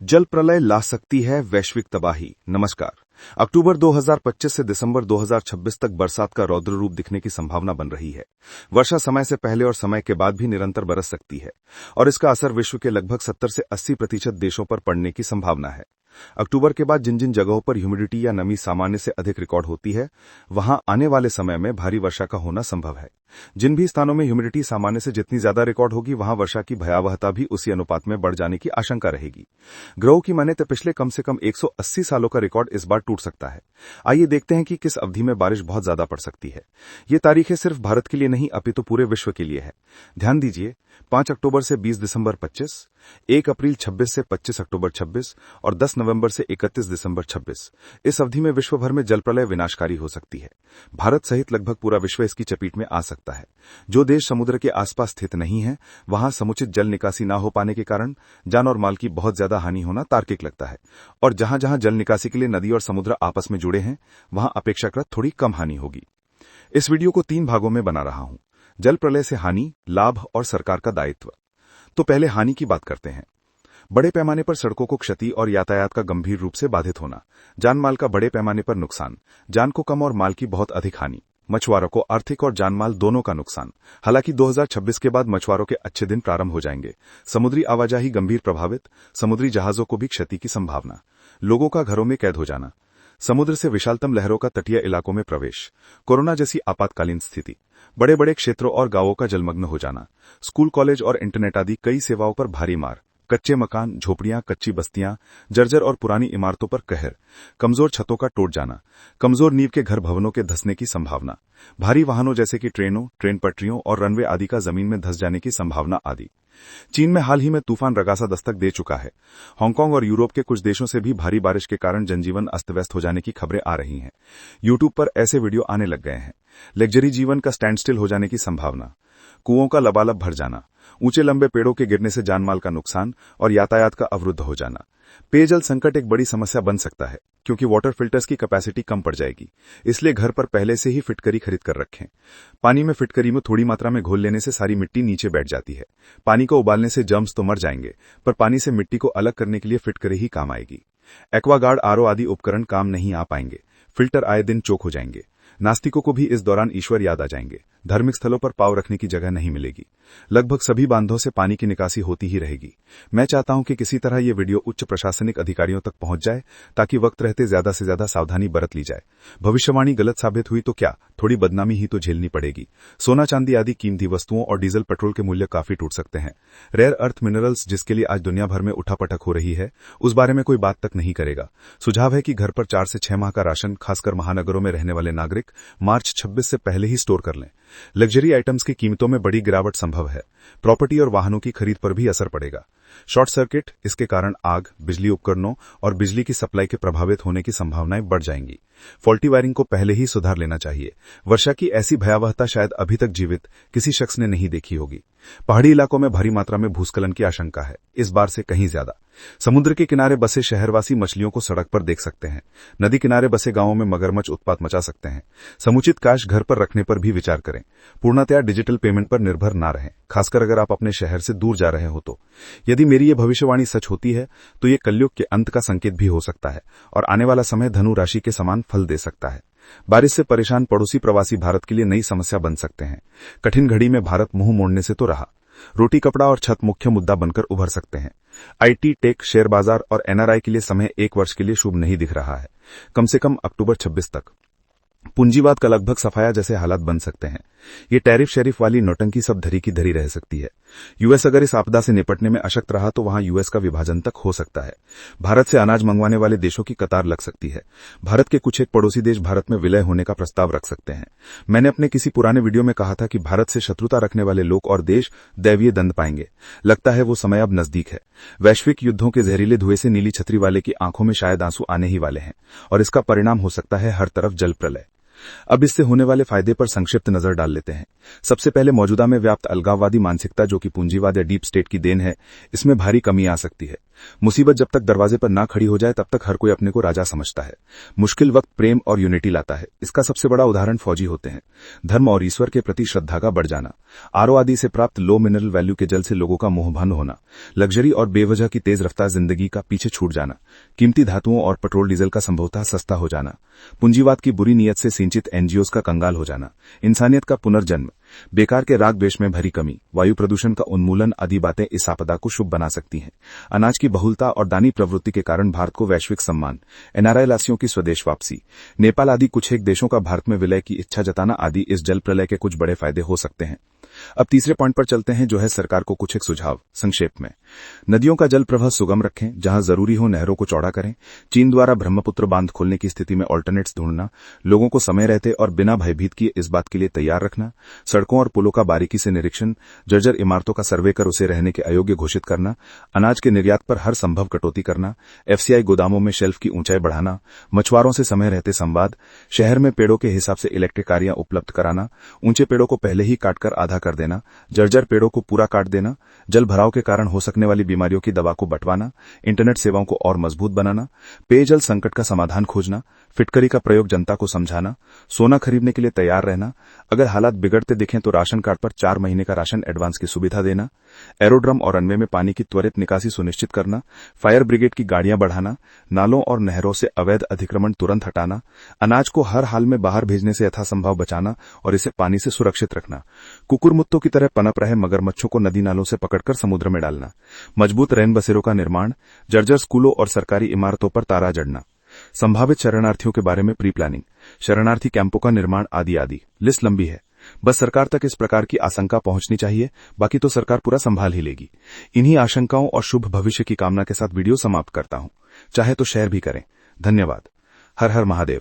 जल प्रलय ला सकती है वैश्विक तबाही। नमस्कार। अक्टूबर 2025 से दिसंबर 2026 तक बरसात का रौद्र रूप दिखने की संभावना बन रही है। वर्षा समय से पहले और समय के बाद भी निरंतर बरस सकती है और इसका असर विश्व के लगभग 70 से 80% देशों पर पड़ने की संभावना है। अक्टूबर के बाद जिन जिन जगहों पर ह्यूमिडिटी या नमी सामान्य से अधिक रिकॉर्ड होती है, वहां आने वाले समय में भारी वर्षा का होना संभव है। जिन भी स्थानों में ह्यूमिडिटी सामान्य से जितनी ज्यादा रिकॉर्ड होगी, वहां वर्षा की भयावहता भी उसी अनुपात में बढ़ जाने की आशंका रहेगी। ग्रहों की माने तो पिछले कम से कम 180 सालों का रिकॉर्ड इस बार टूट सकता है। आइए देखते हैं कि किस अवधि में बारिश बहुत ज्यादा पड़ सकती है। ये तारीखें सिर्फ भारत के लिए नहीं अपितु पूरे विश्व के लिए है। ध्यान दीजिए, 5 अक्टूबर से 20 दिसंबर 25, 1 अप्रैल 26 से 25 अक्टूबर 26 और 10 नवंबर से 31 दिसंबर 26। इस अवधि में विश्व भर में जल प्रलय विनाशकारी हो सकती है। भारत सहित लगभग पूरा विश्व इसकी चपेट में आ सकता है। जो देश समुद्र के आसपास स्थित नहीं है, वहां समुचित जल निकासी न हो पाने के कारण जान और माल की बहुत ज्यादा हानि होना तार्किक लगता है। और जहां जहां जल निकासी के लिए नदी और समुद्र आपस में जुड़े हैं, वहां अपेक्षाकृत थोड़ी कम हानि होगी। इस वीडियो को 3 भागों में बना रहा हूं। जल प्रलय से हानि, लाभ और सरकार का दायित्व। तो पहले हानि की बात करते हैं। बड़े पैमाने पर सड़कों को क्षति और यातायात का गंभीर रूप से बाधित होना, जान माल का बड़े पैमाने पर नुकसान, जान को कम और माल की बहुत अधिक हानि, मछुआरों को आर्थिक और जानमाल दोनों का नुकसान। हालांकि 2026 के बाद मछुआरों के अच्छे दिन प्रारंभ हो जाएंगे। समुद्री आवाजाही गंभीर प्रभावित, समुद्री जहाजों को भी क्षति की संभावना, लोगों का घरों में कैद हो जाना, समुद्र से विशालतम लहरों का तटीय इलाकों में प्रवेश, कोरोना जैसी आपातकालीन स्थिति, बड़े बड़े क्षेत्रों और गांवों का जलमग्न हो जाना, स्कूल कॉलेज और इंटरनेट आदि कई सेवाओं पर भारी मार, कच्चे मकान, झोपड़ियां, कच्ची बस्तियां, जर्जर और पुरानी इमारतों पर कहर, कमजोर छतों का टूट जाना, कमजोर नींव के घर भवनों के धंसने की संभावना, भारी वाहनों जैसे कि ट्रेनों, ट्रेन पटरियों और रनवे आदि का जमीन में धंस जाने की संभावना आदि। चीन में हाल ही में तूफान रगासा दस्तक दे चुका है। हांगकांग और यूरोप के कुछ देशों से भी भारी बारिश के कारण जनजीवन अस्त व्यस्त हो जाने की खबरें आ रही हैं। यूट्यूब पर ऐसे वीडियो आने लग गए हैं। लग्जरी जीवन का स्टैंड स्टिल हो जाने की संभावना, कुओं का लबालब भर जाना, ऊंचे लंबे पेड़ों के गिरने से जानमाल का नुकसान और यातायात का अवरुद्ध हो जाना। पेयजल संकट एक बड़ी समस्या बन सकता है, क्योंकि वाटर फिल्टर्स की कैपेसिटी कम पड़ जाएगी। इसलिए घर पर पहले से ही फिटकरी खरीद कर रखें। पानी में फिटकरी में थोड़ी मात्रा में घोल लेने से सारी मिट्टी नीचे बैठ जाती है। पानी को उबालने से जर्म्स तो मर जाएंगे, पर पानी से मिट्टी को अलग करने के लिए फिटकरी ही काम आएगी। एक्वागार्ड, आरओ आदि उपकरण काम नहीं आ पाएंगे। फिल्टर आए दिन चोक हो जाएंगे। नास्तिकों को भी इस दौरान ईश्वर याद आ जाएंगे। धार्मिक स्थलों पर पांव रखने की जगह नहीं मिलेगी। लगभग सभी बांधों से पानी की निकासी होती ही रहेगी। मैं चाहता हूं कि किसी तरह ये वीडियो उच्च प्रशासनिक अधिकारियों तक पहुंच जाए, ताकि वक्त रहते ज्यादा से ज्यादा सावधानी बरत ली जाए। भविष्यवाणी गलत साबित हुई तो क्या, थोड़ी बदनामी ही तो झेलनी पड़ेगी। सोना चांदी आदि कीमती वस्तुओं और डीजल पेट्रोल के मूल्य काफी टूट सकते हैं। रेयर अर्थ मिनरल्स, जिसके लिए आज दुनिया भर में उठापटक हो रही है, उस बारे में कोई बात तक नहीं करेगा। सुझाव है कि घर पर 4 से 6 माह का राशन, खासकर महानगरों में रहने वाले नागरिक, मार्च 26 से पहले ही स्टोर कर लें। लग्जरी आइटम्स की कीमतों में बड़ी गिरावट संभव है। प्रॉपर्टी और वाहनों की खरीद पर भी असर पड़ेगा। शॉर्ट सर्किट, इसके कारण आग, बिजली उपकरणों और बिजली की सप्लाई के प्रभावित होने की संभावनाएं बढ़ जाएंगी। फॉल्टी वायरिंग को पहले ही सुधार लेना चाहिए। वर्षा की ऐसी भयावहता शायद अभी तक जीवित किसी शख्स ने नहीं देखी होगी। पहाड़ी इलाकों में भारी मात्रा में भूस्खलन की आशंका है, इस बार से कहीं ज्यादा। समुद्र के किनारे बसे शहरवासी मछलियों को सड़क पर देख सकते हैं। नदी किनारे बसे गांवों में मगरमच्छ उत्पात मचा सकते हैं। समुचित काश घर पर रखने पर भी विचार करें। पूर्णतया डिजिटल पेमेंट पर निर्भर न रहें, खासकर अगर आप अपने शहर से दूर जा रहे हो तो। यदि मेरी ये भविष्यवाणी सच होती है, तो ये कलयुग के अंत का संकेत भी हो सकता है और आने वाला समय धनु राशि के समान फल दे सकता है। बारिश से परेशान पड़ोसी प्रवासी भारत के लिए नई समस्या बन सकते हैं। कठिन घड़ी में भारत मुंह मोड़ने से तो रहा। रोटी, कपड़ा और छत मुख्य मुद्दा बनकर उभर सकते हैं। आईटी, टेक, शेयर बाजार और एनआरआई के लिए समय 1 वर्ष के लिए शुभ नहीं दिख रहा है, कम से कम अक्टूबर 26 तक। पूंजीवाद का लगभग सफाया जैसे हालात बन सकते हैं। ये टैरिफ शरीफ वाली नौटंकी सब धरी की धरी रह सकती है। यूएस अगर इस आपदा से निपटने में अशक्त रहा तो वहां यूएस का विभाजन तक हो सकता है। भारत से अनाज मंगवाने वाले देशों की कतार लग सकती है। भारत के कुछ एक पड़ोसी देश भारत में विलय होने का प्रस्ताव रख सकते हैं। मैंने अपने किसी पुराने वीडियो में कहा था कि भारत से शत्रुता रखने वाले लोग और देश दैवीय दंड पाएंगे। लगता है वो समय अब नजदीक है। वैश्विक युद्धों के जहरीले धुएं से नीली छतरी वाले की आंखों में शायद आंसू आने ही वाले हैं और इसका परिणाम हो सकता है हर तरफ जल प्रलय। अब इससे होने वाले फायदे पर संक्षिप्त नजर डाल लेते हैं। सबसे पहले मौजूदा में व्याप्त अलगाववादी मानसिकता, जो कि पूंजीवाद या डीप स्टेट की देन है, इसमें भारी कमी आ सकती है। मुसीबत जब तक दरवाजे पर ना खड़ी हो जाए तब तक हर कोई अपने को राजा समझता है। मुश्किल वक्त प्रेम और यूनिटी लाता है। इसका सबसे बड़ा उदाहरण फौजी होते हैं। धर्म और ईश्वर के प्रति श्रद्धा का बढ़ जाना, आरओ आदि से प्राप्त लो मिनरल वैल्यू के जल से लोगों का मोह भंग होना, लग्जरी और बेवजह की तेज रफ्तार जिंदगी का पीछे छूट जाना, कीमती धातुओं और पेट्रोल डीजल का संभवतः सस्ता हो जाना, पूंजीवाद की बुरी नीयत से सिंचित एनजीओज का कंगाल हो जाना, इंसानियत का पुनर्जन्म, बेकार के राग द्वेष में भरी कमी, वायु प्रदूषण का उन्मूलन आदि बातें इस आपदा को शुभ बना सकती हैं। अनाज की बहुलता और दानी प्रवृत्ति के कारण भारत को वैश्विक सम्मान, एनआरआई लासियों की स्वदेश वापसी, नेपाल आदि कुछ एक देशों का भारत में विलय की इच्छा जताना आदि इस जल प्रलय के कुछ बड़े फायदे हो सकते हैं। अब तीसरे पॉइंट पर चलते हैं, जो है सरकार को कुछ एक सुझाव। संक्षेप में, नदियों का जल प्रवाह सुगम रखें, जहां जरूरी हो नहरों को चौड़ा करें, चीन द्वारा ब्रह्मपुत्र बांध खोलने की स्थिति में ऑल्टरनेट्स ढूंढना, लोगों को समय रहते और बिना भयभीत किए इस बात के लिए तैयार रखना, सड़कों और पुलों का बारीकी से निरीक्षण, जर्जर इमारतों का सर्वे कर उसे रहने के अयोग्य घोषित करना, अनाज के निर्यात पर हर संभव कटौती करना, एफसीआई गोदामों में शेल्फ की ऊंचाई बढ़ाना, मछुआरों से समय रहते संवाद, शहर में पेड़ों के हिसाब से इलेक्ट्रिक कारियां उपलब्ध कराना, ऊंचे पेड़ों को पहले ही काटकर आधा कर देना, जर्जर पेड़ों को पूरा काट देना, जल भराव के कारण हो सकने वाली बीमारियों की दवा को बंटवाना, इंटरनेट सेवाओं को और मजबूत बनाना, पेयजल संकट का समाधान खोजना, फिटकरी का प्रयोग जनता को समझाना, सोना खरीदने के लिए तैयार रहना, अगर हालात बिगड़ते दिखें तो राशन कार्ड पर 4 महीने का राशन एडवांस की सुविधा देना, एरोड्रम और रनवे में पानी की त्वरित निकासी सुनिश्चित करना, फायर ब्रिगेड की गाड़ियां बढ़ाना, नालों और नहरों से अवैध अतिक्रमण तुरंत हटाना, अनाज को हर हाल में बाहर भेजने से यथासंभव बचाना और इसे पानी से सुरक्षित रखना, कुकुरमुत्तों की तरह पनप रहे मगरमच्छों को नदी नालों से पकड़कर समुद्र में डालना, मजबूत रैन बसेरों का निर्माण, जर्जर स्कूलों और सरकारी इमारतों पर तारा जड़ना, संभावित शरणार्थियों के बारे में प्री प्लानिंग, शरणार्थी कैंपों का निर्माण आदि आदि। लिस्ट लंबी है, बस सरकार तक इस प्रकार की आशंका पहुंचनी चाहिए, बाकी तो सरकार पूरा संभाल ही लेगी। इन्हीं आशंकाओं और शुभ भविष्य की कामना के साथ वीडियो समाप्त करता हूं। चाहे तो शेयर भी करें। धन्यवाद। हर हर महादेव।